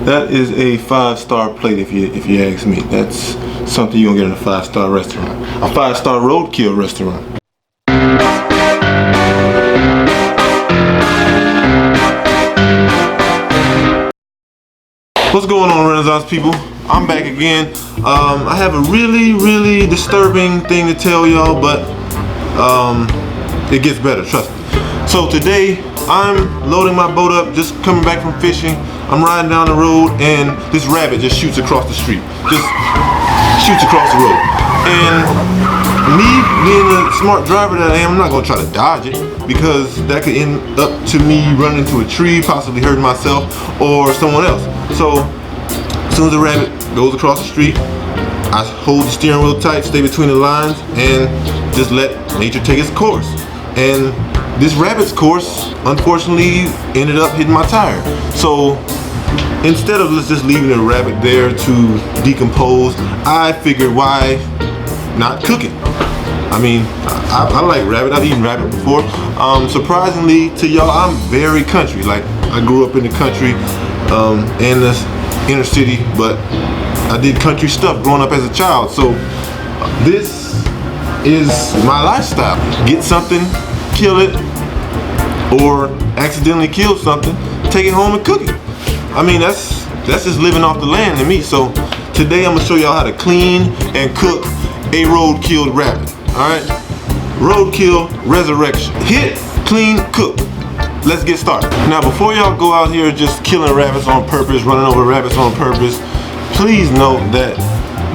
That is a 5-star plate if you ask me. That's something you're gonna get in a 5-star restaurant. A 5-star roadkill restaurant. What's going on, Renaissance people? I'm back again. I have a really disturbing thing to tell y'all, but it gets better, trust me. So today, I'm loading my boat up, just coming back from fishing. I'm riding down the road and this rabbit just shoots across the street. Just shoots across the road. And me, being the smart driver that I am, I'm not gonna try to dodge it because that could end up to me running into a tree, possibly hurting myself or someone else. So as soon as the rabbit goes across the street, I hold the steering wheel tight, stay between the lines, and just let nature take its course. And this rabbit's course, unfortunately, ended up hitting my tire. So instead of just leaving the rabbit there to decompose, I figured why not cook it? I mean, I like rabbit. I've eaten rabbit before. Surprisingly to y'all, I'm very country. Like, I grew up in the country, in the inner city, but I did country stuff growing up as a child. So this is my lifestyle. Get something, kill it, or accidentally kill something, take it home and cook it. I mean, that's just living off the land to me. So today I'm gonna show y'all how to clean and cook a roadkill rabbit. Alright? Roadkill resurrection. Hit, clean, cook. Let's get started. Now before y'all go out here just killing rabbits on purpose, running over rabbits on purpose, please note that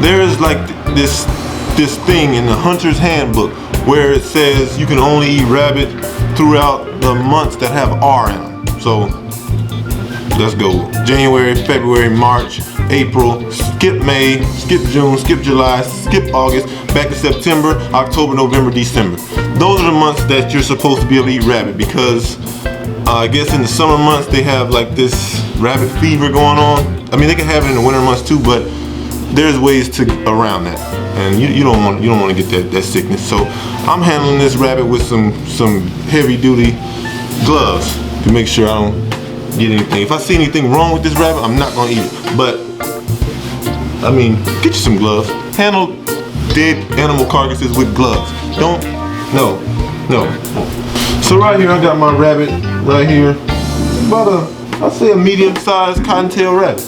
there is like this thing in the Hunter's Handbook where it says you can only eat rabbit throughout the months that have R in them. So let's go. January, February, March, April, skip May, skip June, skip July, skip August, back to September, October, November, December. Those are the months that you're supposed to be able to eat rabbit because I guess in the summer months they have like this rabbit fever going on. I mean, they can have it in the winter months too, but there's ways to around that, and you don't want to get that sickness. So I'm handling this rabbit with some heavy duty gloves to make sure I don't get anything. If I see anything wrong with this rabbit, I'm not gonna eat it. But I mean, get you some gloves. Handle dead animal carcasses with gloves. No. So right here I got my rabbit right here. About I'd say a medium-sized cottontail rabbit,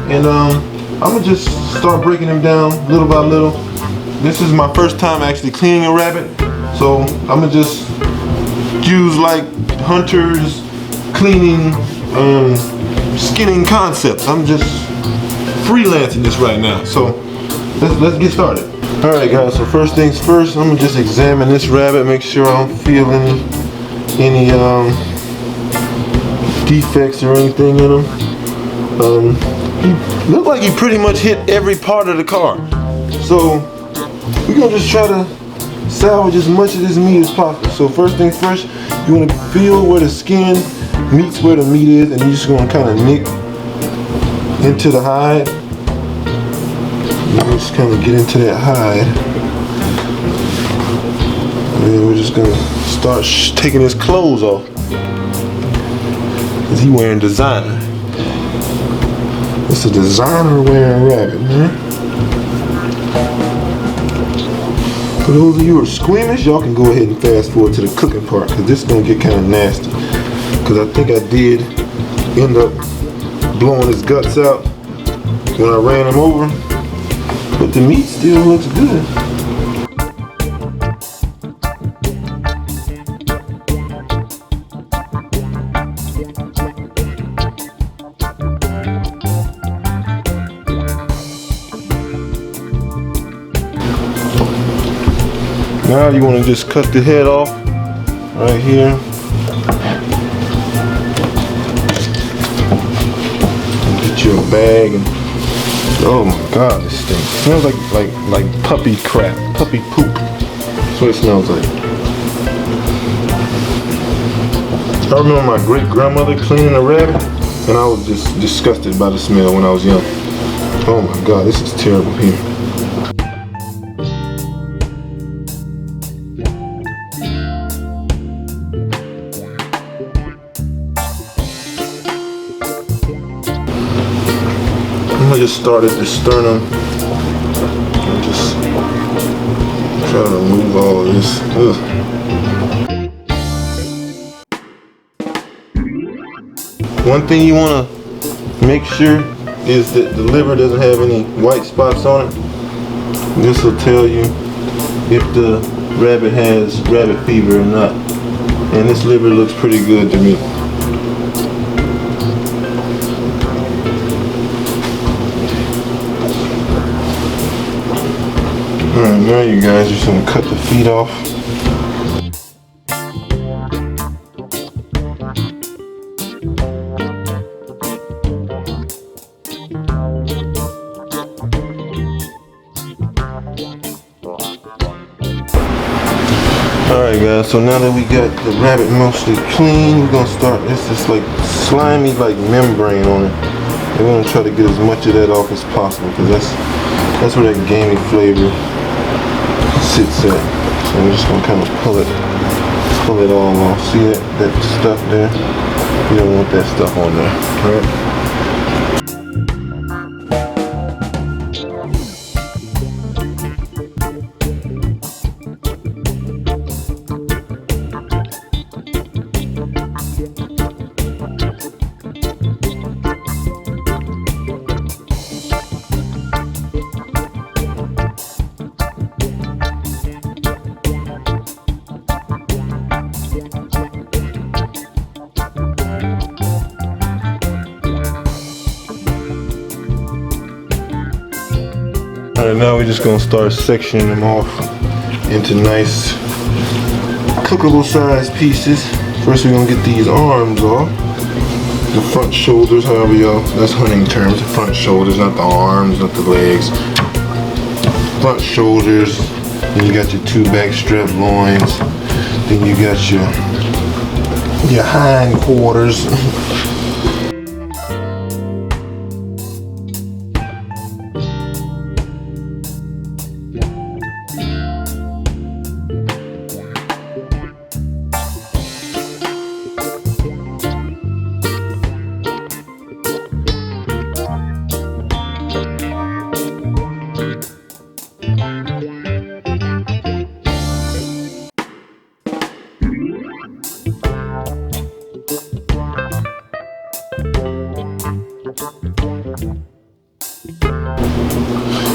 and I'm gonna just start breaking them down little by little. This is my first time actually cleaning a rabbit, so I'm gonna just use like Hunter's cleaning, skinning concepts. I'm just freelancing this right now, so let's get started. All right, guys. So first things first, I'm gonna just examine this rabbit, make sure I don't feel any defects or anything in him. He looked like he pretty much hit every part of the car. So we're gonna just try to salvage as much of this meat as possible. So first things first, you wanna feel where the skin meets where the meat is, and you're just gonna kind of nick into the hide. And just kind of get into that hide. And then we're just gonna start taking his clothes off. Cause he wearing designer. It's a designer wearing rabbit, man. For those of you who are squeamish, y'all can go ahead and fast forward to the cooking part, because this is going to get kind of nasty. Because I think I did end up blowing his guts out when I ran him over. But the meat still looks good. Now you want to just cut the head off right here. Get you a bag and oh my god, this thing smells like puppy crap, puppy poop. That's what it smells like. I remember my great grandmother cleaning a rabbit, and I was just disgusted by the smell when I was young. Oh my god, this is terrible here. just start at the sternum and just try to remove all of this. Ugh. One thing you want to make sure is that the liver doesn't have any white spots on it. This will tell you if the rabbit has rabbit fever or not. And this liver looks pretty good to me. Alright, now you guys just gonna cut the feet off. Alright guys, so now that we got the rabbit mostly clean, we're gonna start this like slimy like membrane on it. And we're gonna try to get as much of that off as possible because that's where that gamey flavor sits at. So we're just gonna kind of pull it all off. See that stuff there? You don't want that stuff on there, right? Alright, now we're just gonna start sectioning them off into nice cookable size pieces. First we're gonna get these arms off. The front shoulders, however y'all, that's hunting terms, the front shoulders, not the arms, not the legs. Front shoulders, then you got your two back strap loins, then you got your hind quarters.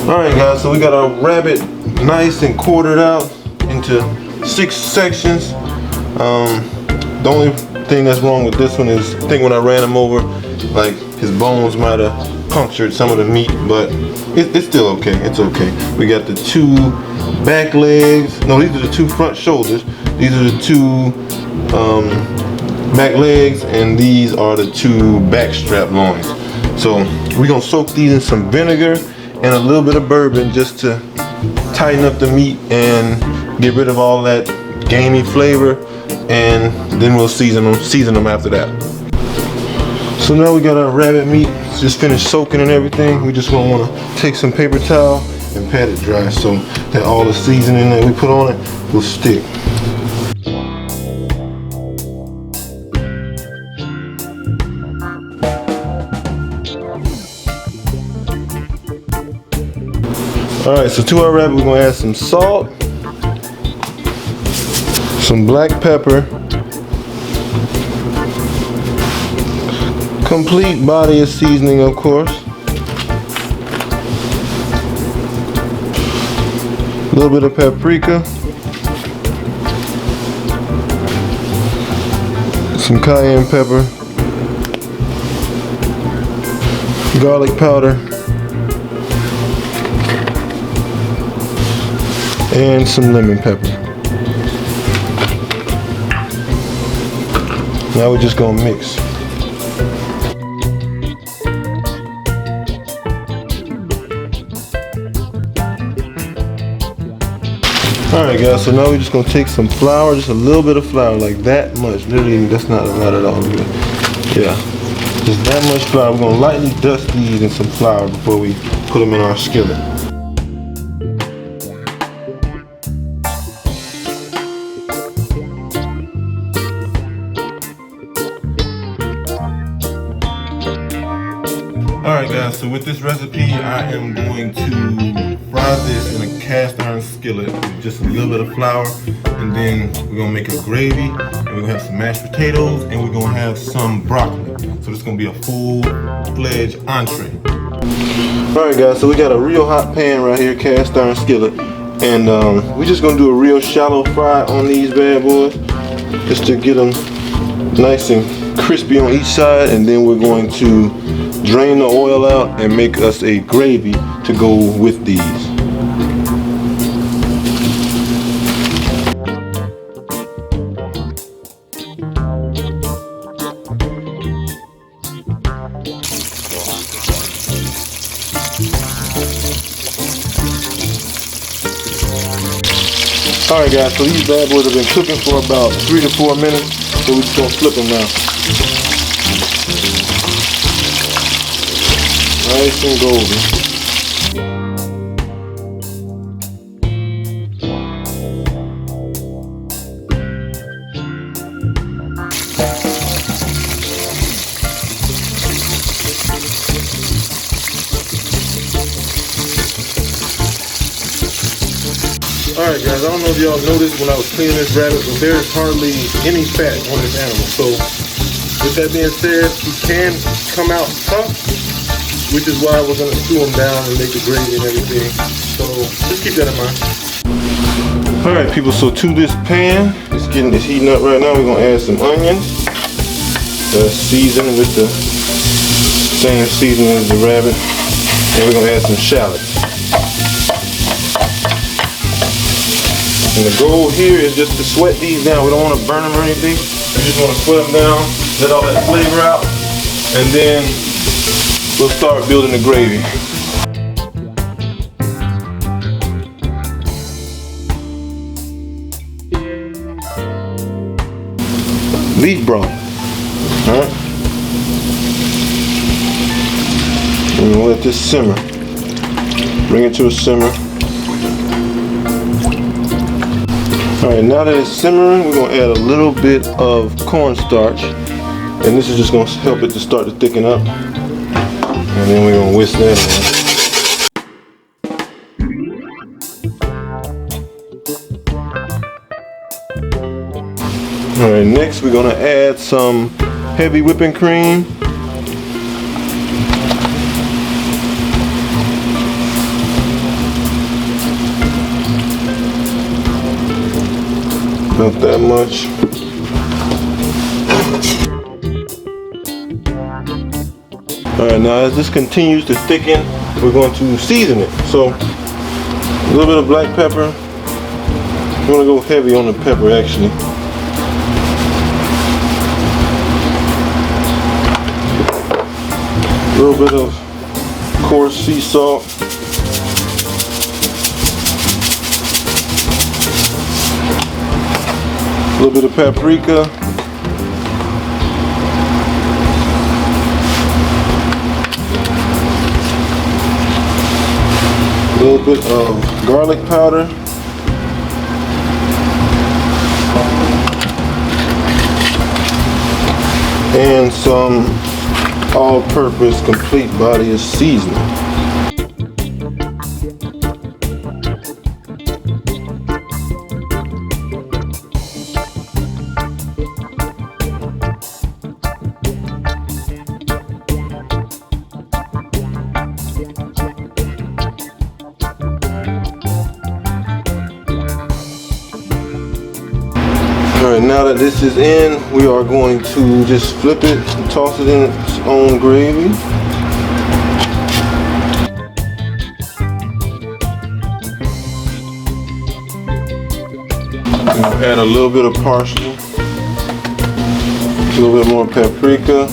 Alright guys, so we got our rabbit nice and quartered out into 6 sections. The only thing that's wrong with this one is, I think when I ran him over, like his bones might have punctured some of the meat, but it's still okay, it's okay. We got the 2 back legs, no, these are the 2 front shoulders, these are the 2 back legs, and these are the 2 back strap loins. So we're gonna soak these in some vinegar and a little bit of bourbon just to tighten up the meat and get rid of all that gamey flavor, and then we'll season them after that. So now we got our rabbit meat, it's just finished soaking and everything. We just gonna wanna take some paper towel and pat it dry so that all the seasoning that we put on it will stick. Alright, so to our rabbit we're gonna add some salt, some black pepper, complete body of seasoning of course, a little bit of paprika, some cayenne pepper, garlic powder, and some lemon pepper. Now we're just gonna mix. Alright guys, so now we're just gonna take some flour, just a little bit of flour, like that much. Literally, that's not a lot at all. Yeah, just that much flour. We're gonna lightly dust these in some flour before we put them in our skillet. Alright guys, so with this recipe, I am going to fry this in a cast iron skillet with just a little bit of flour, and then we're gonna make a gravy, and we're gonna have some mashed potatoes, and we're gonna have some broccoli. So it's gonna be a full-fledged entree. All right, guys, so we got a real hot pan right here, cast iron skillet, and we're just gonna do a real shallow fry on these bad boys, just to get them nice and crispy on each side, and then we're going to drain the oil out and make us a gravy to go with these. Alright guys, so these bad boys have been cooking for about 3 to 4 minutes, so we're just gonna flip them now. Nice and golden. Alright guys, I don't know if y'all noticed when I was cleaning this rabbit, but there's hardly any fat on this animal. So with that being said, he can come out tough, which is why we're going to stew him down and make the gravy and everything. So just keep that in mind. Alright people, so to this pan, it's heating up right now. We're going to add some onions, seasoned with the same seasoning as the rabbit, and we're going to add some shallots. And the goal here is just to sweat these down. We don't want to burn them or anything. We just want to sweat them down, let all that flavor out, and then we'll start building the gravy. Beef broth. Alright. And we'll let this simmer. Bring it to a simmer. Alright, now that it's simmering, we're going to add a little bit of cornstarch, and this is just going to help it to start to thicken up, and then we're going to whisk that in. Alright, next we're going to add some heavy whipping cream. Not that much. Alright, now as this continues to thicken, we're going to season it. So a little bit of black pepper. I'm going to go heavy on the pepper actually. A little bit of coarse sea salt. A little bit of paprika, a little bit of garlic powder, and some all-purpose complete body of seasoning. Alright, now that this is in, we are going to just flip it and toss it in its own gravy. We'll add a little bit of parsley, a little bit more paprika,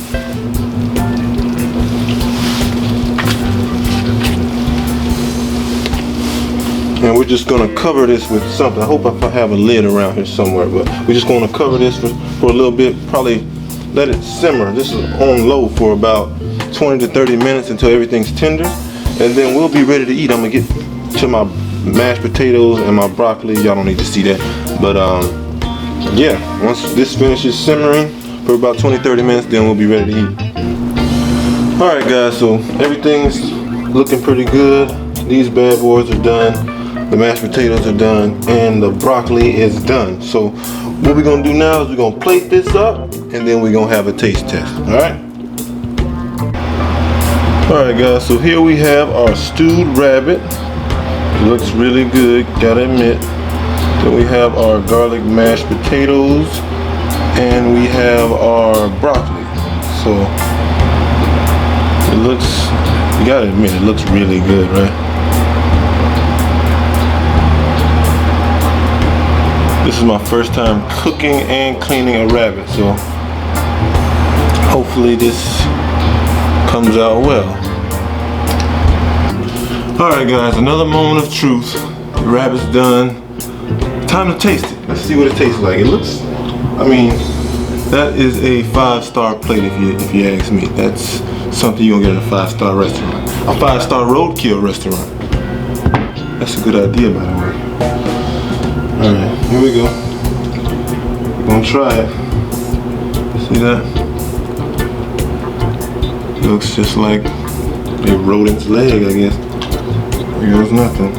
and we're just going to cover this with something. I hope I have a lid around here somewhere, but we're just going to cover this for a little bit, probably let it simmer. This is on low for about 20 to 30 minutes until everything's tender, and then we'll be ready to eat. I'm going to get to my mashed potatoes and my broccoli. Y'all don't need to see that, but yeah, once this finishes simmering for about 20-30 minutes, then we'll be ready to eat. Alright guys, so everything's looking pretty good. These bad boys are done. The mashed potatoes are done. And the broccoli is done. So what we're going to do now is we're going to plate this up. And then we're going to have a taste test. Alright? Alright guys, so here we have our stewed rabbit. It looks really good, gotta admit. Then we have our garlic mashed potatoes. And we have our broccoli. So it looks, you gotta admit, it looks really good, right? This is my first time cooking and cleaning a rabbit, so hopefully this comes out well. Alright guys, another moment of truth. The rabbit's done. Time to taste it. Let's see what it tastes like. It looks, I mean, that is a 5-star plate if you ask me. That's something you're gonna get in a 5-star restaurant. A 5-star roadkill restaurant. That's a good idea, by the way. Alright, here we go. We're gonna try it. See that? Looks just like a rodent's leg, I guess. Here goes nothing.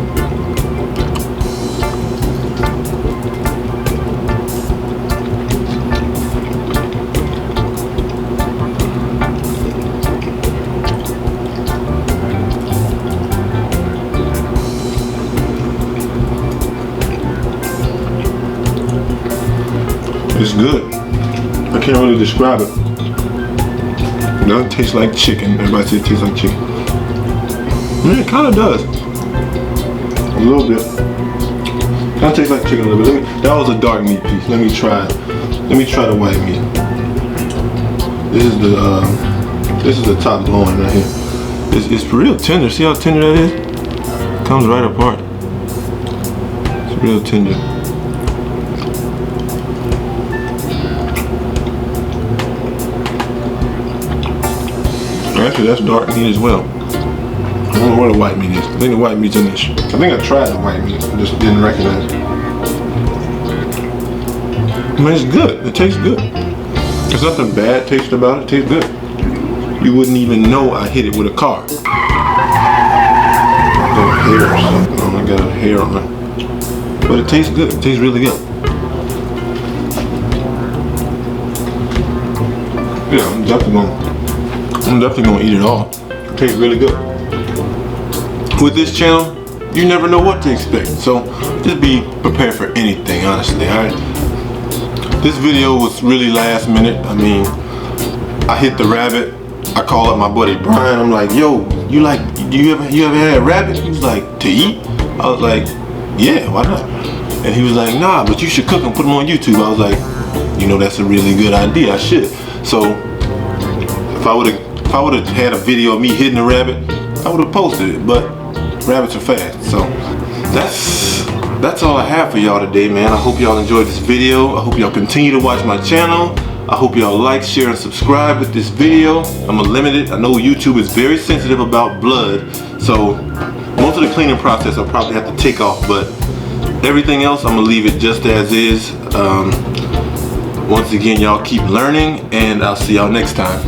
It's good. I can't really describe it. It doesn't taste like chicken. Everybody says it tastes like chicken. Yeah, it kind of does. A little bit. Kind of tastes like chicken a little bit. That was a dark meat piece. Let me try the white meat. This is the top loin right here. It's real tender. See how tender that is? Comes right apart. It's real tender. Actually, that's dark meat as well. I don't know where the white meat is. I think the white meat's in this. I think I tried the white meat. I just didn't recognize it. I mean, it's good. It tastes good. There's nothing bad taste about it. It tastes good. You wouldn't even know I hit it with a car. I got hair or something. I got a hair on it. But it tastes good. It tastes really good. Yeah, I'm definitely gonna eat it all. It tastes really good. With this channel, you never know what to expect. So just be prepared for anything, honestly, alright? This video was really last minute. I mean, I hit the rabbit. I call up my buddy Brian. I'm like, yo, you ever had a rabbit? He was like, to eat? I was like, yeah, why not? And he was like, nah, but you should cook them, put them on YouTube. I was like, you know, that's a really good idea. I should. So if I would have had a video of me hitting a rabbit, I would have posted it, but rabbits are fast. So that's all I have for y'all today, man. I hope y'all enjoyed this video. I hope y'all continue to watch my channel. I hope y'all like, share, and subscribe with this video. I'm gonna limit it. I know YouTube is very sensitive about blood, so most of the cleaning process I'll probably have to take off, but everything else I'm gonna leave it just as is. Once again, y'all keep learning, and I'll see y'all next time.